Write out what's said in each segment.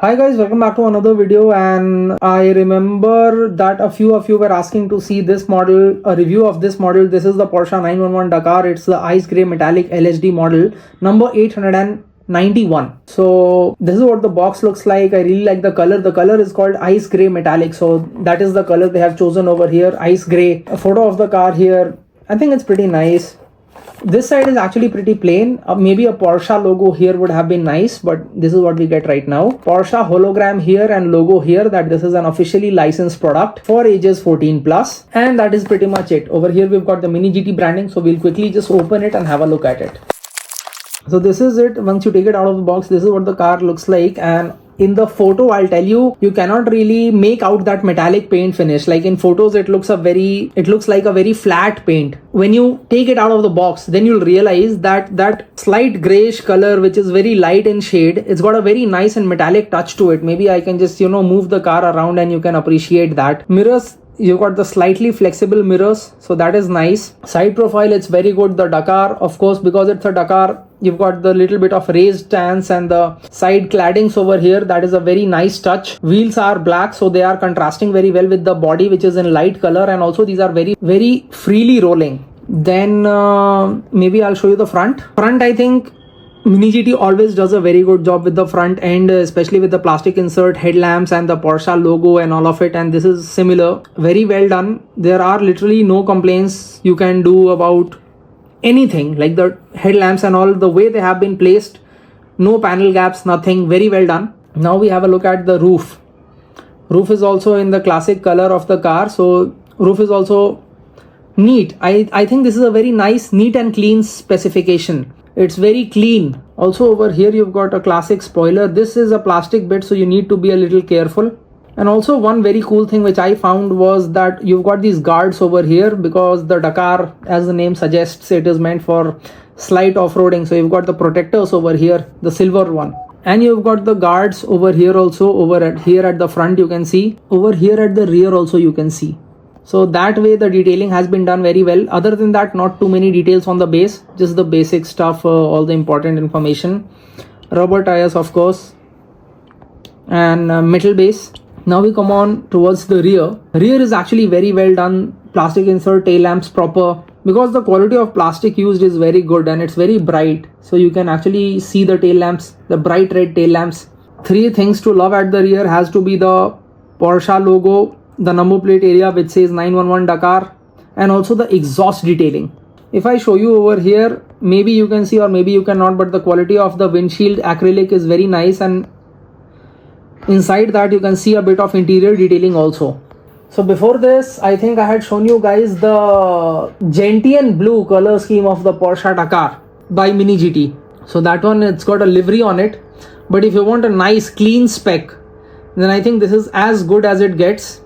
Hi guys, welcome back to another video. And I remember that a few of you were asking to see this model, a review of this model. This is the Porsche 911 Dakar. It's the Ice Grey Metallic LHD model number 891. So this is what the box looks like. I really like the color. The color is called Ice Grey Metallic. So that is the color they have chosen over here, Ice Grey. A photo of the car here. I think it's pretty nice. This side is actually pretty plain. Maybe a Porsche logo here would have been nice, but this is what we get right now. Porsche hologram here and logo here that this is an officially licensed product for ages 14 plus. And that is pretty much it. Over here we've got the MiniGT branding, so we'll quickly just open it and have a look at it. So this is it. Once you take it out of the box, this is what the car looks like. And in the photo, I'll tell you, you cannot really make out that metallic paint finish. Like in photos, it looks like a very flat paint. When you take it out of the box, then you'll realize that slight grayish color, which is very light in shade, it's got a very nice and metallic touch to it. Maybe I can just, move the car around and you can appreciate that. Mirrors, you've got the slightly flexible mirrors, so that is nice. Side profile, it's very good. The Dakar, of course, because it's a Dakar, you've got the little bit of raised stance and the side claddings over here. That is a very nice touch. Wheels are black, so they are contrasting very well with the body, which is in light color, and also these are very, very freely rolling. Then maybe I'll show you the front. I think MiniGT always does a very good job with the front end, especially with the plastic insert headlamps and the Porsche logo and all of it, and this is similar. Very well done. There are literally no complaints you can do about anything, like the headlamps and all, the way they have been placed. No panel gaps, nothing. Very well done. Now we have a look at the roof. Roof is also in the classic color of the car, so roof is also neat. I think this is a very nice, neat and clean specification. It's very clean. Also over here you've got a classic spoiler. This is a plastic bit, so you need to be a little careful. And also one very cool thing which I found was that you've got these guards over here, because the Dakar, as the name suggests, it is meant for slight off-roading. So you've got the protectors over here, the silver one. And you've got the guards over here also, here at the front you can see. Over here at the rear also you can see. So that way the detailing has been done very well. Other than that, not too many details on the base, just the basic stuff, all the important information. Rubber tires, of course, and metal base. Now we come on towards the rear. Rear is actually very well done. Plastic insert, tail lamps proper, because the quality of plastic used is very good and it's very bright. So you can actually see the tail lamps, the bright red tail lamps. Three things to love at the rear has to be the Porsche logo, the number plate area which says 911 Dakar, and also the exhaust detailing. If I show you over here, maybe you can see or maybe you cannot, but the quality of the windshield acrylic is very nice, and inside that you can see a bit of interior detailing also. So before this, I think I had shown you guys the gentian blue color scheme of the Porsche Dakar by MiniGT. So that one, it's got a livery on it, but if you want a nice clean spec, then I think this is as good as it gets.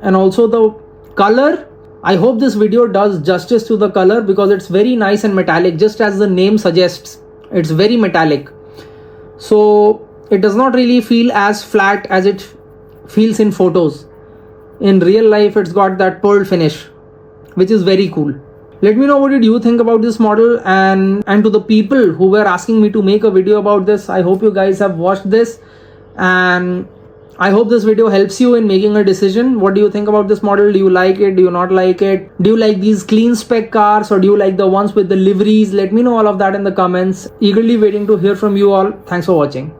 And also the color, I hope this video does justice to the color, because it's very nice and metallic, just as the name suggests. It's very metallic, so it does not really feel as flat as it feels in photos. In real life, it's got that pearl finish, which is very cool. Let me know what did you think about this model, and to the people who were asking me to make a video about this, I hope you guys have watched this, and I hope this video helps you in making a decision. What do you think about this model? Do you like it? Do you not like it? Do you like these clean spec cars, or do you like the ones with the liveries? Let me know all of that in the comments. Eagerly waiting to hear from you all. Thanks for watching.